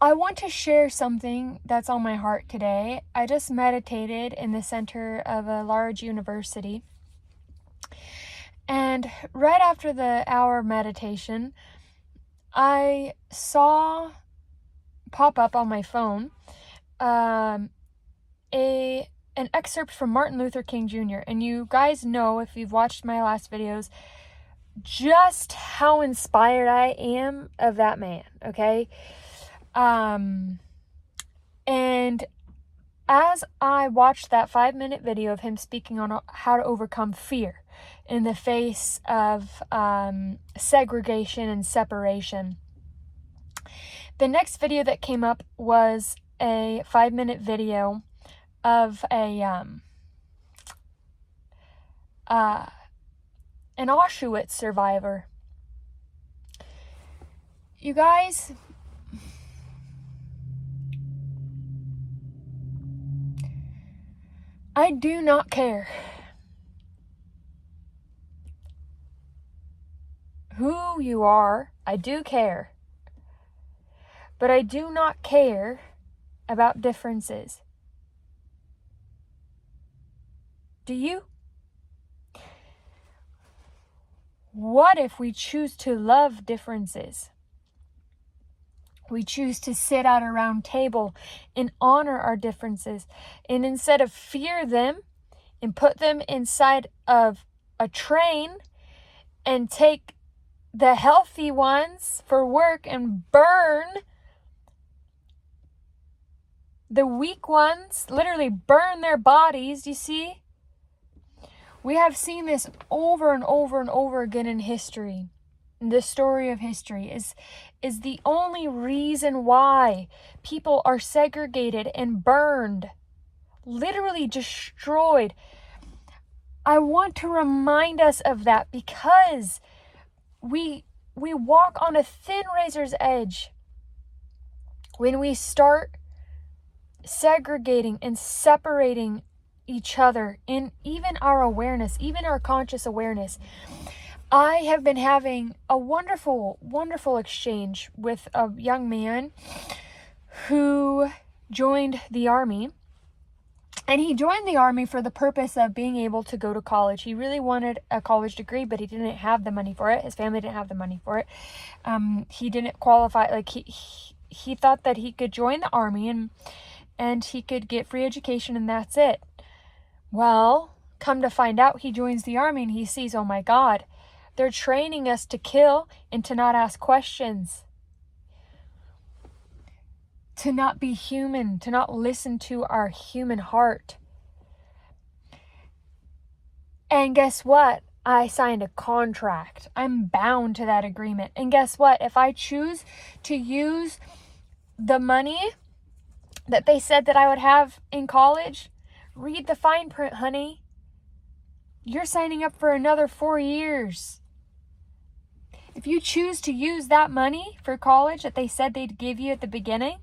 I want to share something that's on my heart today. I just meditated in the center of a large university. And right after the hour meditation, I saw pop up on my phone an excerpt from Martin Luther King Jr. And you guys know, if you've watched my last videos, just how inspired I am of that man, okay? And as I watched that 5-minute video of him speaking on how to overcome fear in the face of segregation and separation, the next video that came up was a 5-minute video of an Auschwitz survivor. You guys, I do not care who you are. I do care. But I do not care about differences. Do you? What if we choose to love differences? We choose to sit at a round table and honor our differences, and instead of fear them and put them inside of a train and take the healthy ones for work and burn the weak ones, literally burn their bodies, you see? We have seen this over and over and over again in history. The story of history is the only reason why people are segregated and burned, literally destroyed. I want to remind us of that because we walk on a thin razor's edge when we start segregating and separating each other in even our awareness, even our conscious awareness. I have been having a wonderful, wonderful exchange with a young man who joined the Army. And he joined the Army for the purpose of being able to go to college. He really wanted a college degree, but he didn't have the money for it. His family didn't have the money for it. He didn't qualify. Like he thought that he could join the Army and he could get free education and that's it. Well, come to find out, he joins the Army and he sees, oh my God, they're training us to kill and to not ask questions, to not be human, to not listen to our human heart. And guess what? I signed a contract. I'm bound to that agreement. And guess what? If I choose to use the money that they said that I would have in college, read the fine print, honey. You're signing up for another 4 years. If you choose to use that money for college that they said they'd give you at the beginning,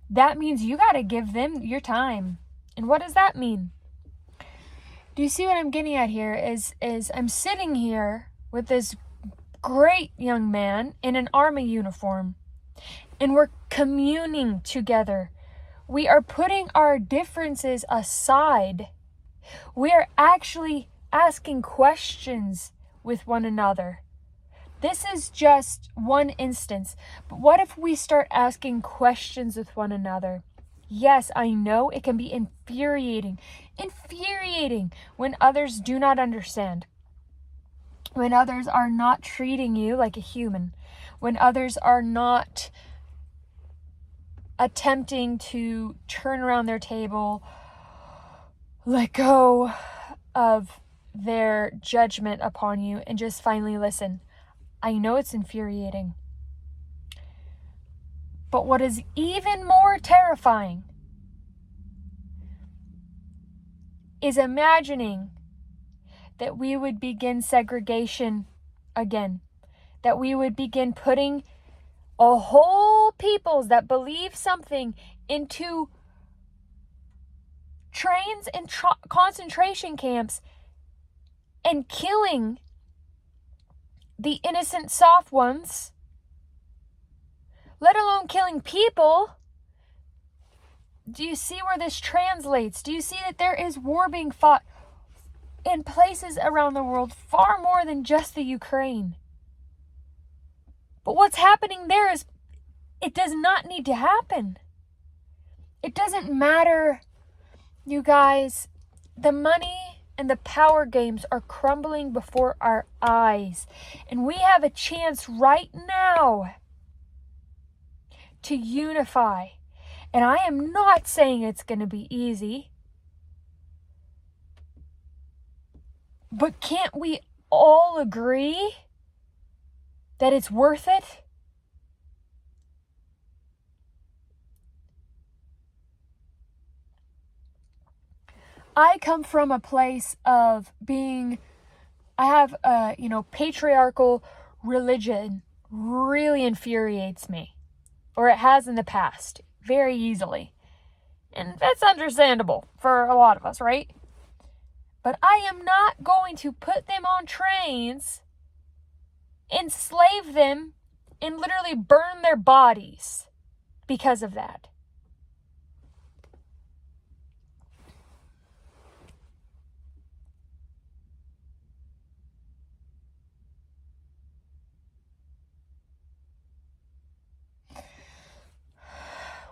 that means you got to give them your time. And what does that mean? Do you see what I'm getting at here? Is I'm sitting here with this great young man in an Army uniform, and we're communing together. We are putting our differences aside. We are actually asking questions with one another. This is just one instance, but what if we start asking questions with one another? Yes, I know it can be infuriating when others do not understand, when others are not treating you like a human, when others are not attempting to turn around their table, let go of their judgment upon you, and just finally listen. I know it's infuriating. But what is even more terrifying is imagining that we would begin segregation again, that we would begin putting a whole peoples that believe something into trains and concentration camps and killing the innocent soft ones, let alone killing people. Do you see where this translates? Do you see that there is war being fought in places around the world far more than just the Ukraine? But what's happening there is, it does not need to happen. It doesn't matter, you guys. The money and the power games are crumbling before our eyes. And we have a chance right now to unify. And I am not saying it's going to be easy. But can't we all agree that it's worth it? I come from a place of being, I have patriarchal religion really infuriates me. Or it has in the past, very easily. And that's understandable for a lot of us, right? But I am not going to put them on trains, enslave them, and literally burn their bodies because of that.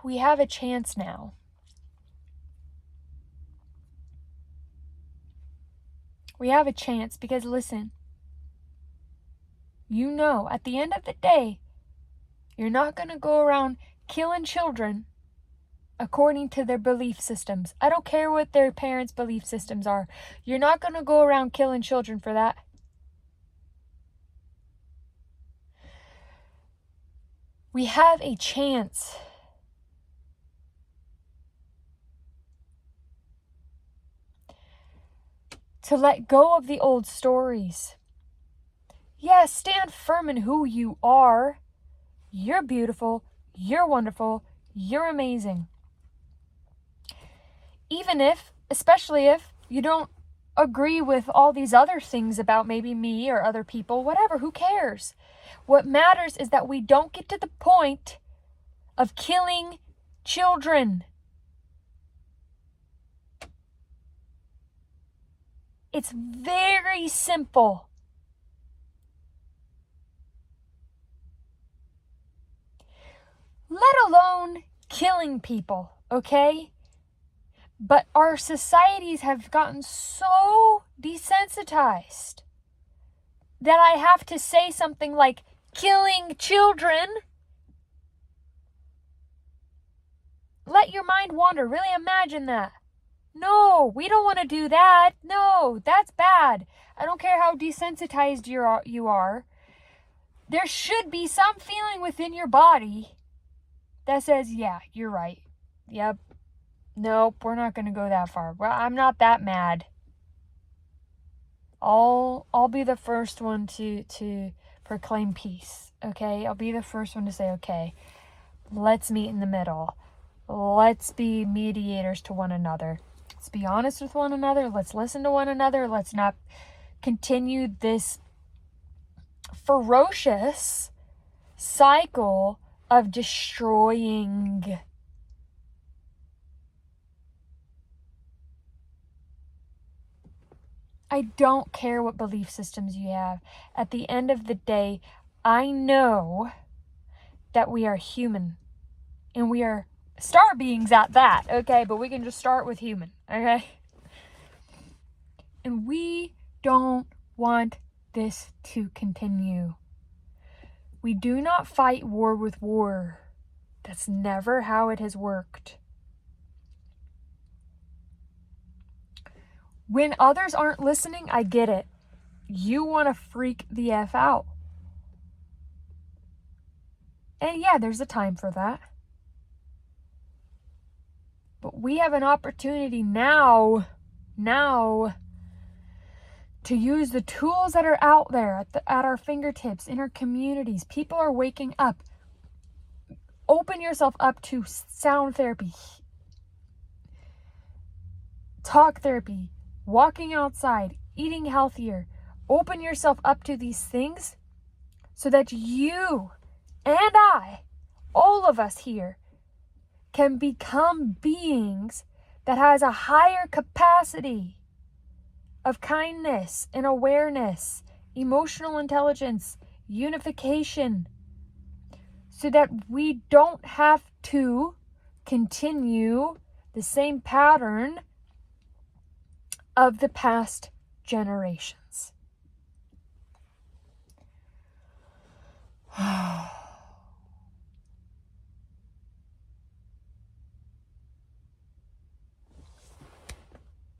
We have a chance now. We have a chance because, listen, you know, at the end of the day, you're not going to go around killing children according to their belief systems. I don't care what their parents' belief systems are. You're not going to go around killing children for that. We have a chance to let go of the old stories. Yes, stand firm in who you are. You're beautiful. You're wonderful. You're amazing. Even if, especially if, you don't agree with all these other things about maybe me or other people, whatever, who cares? What matters is that we don't get to the point of killing children. It's very simple. Let alone killing people, okay? But our societies have gotten so desensitized that I have to say something like killing children. Let your mind wander. Really imagine that. No, we don't want to do that. No, that's bad. I don't care how desensitized you are. There should be some feeling within your body that says, yeah, you're right. Yep. Nope, we're not going to go that far. Well, I'm not that mad. I'll be the first one to proclaim peace, okay? I'll be the first one to say, okay, let's meet in the middle. Let's be mediators to one another. Let's be honest with one another. Let's listen to one another. Let's not continue this ferocious cycle of destroying. I don't care what belief systems you have. At the end of the day, I know that we are human. And we are star beings at that, okay? But we can just start with human, okay? And we don't want this to continue. We do not fight war with war. That's never how it has worked. When others aren't listening, I get it. You want to freak the F out. And yeah, there's a time for that. But we have an opportunity now to use the tools that are out there at our fingertips, in our communities. People are waking up. Open yourself up to sound therapy, talk therapy, walking outside, eating healthier. Open yourself up to these things so that you and I all of us here can become beings that has a higher capacity of kindness and awareness, emotional intelligence, unification, so that we don't have to continue the same pattern of the past generations.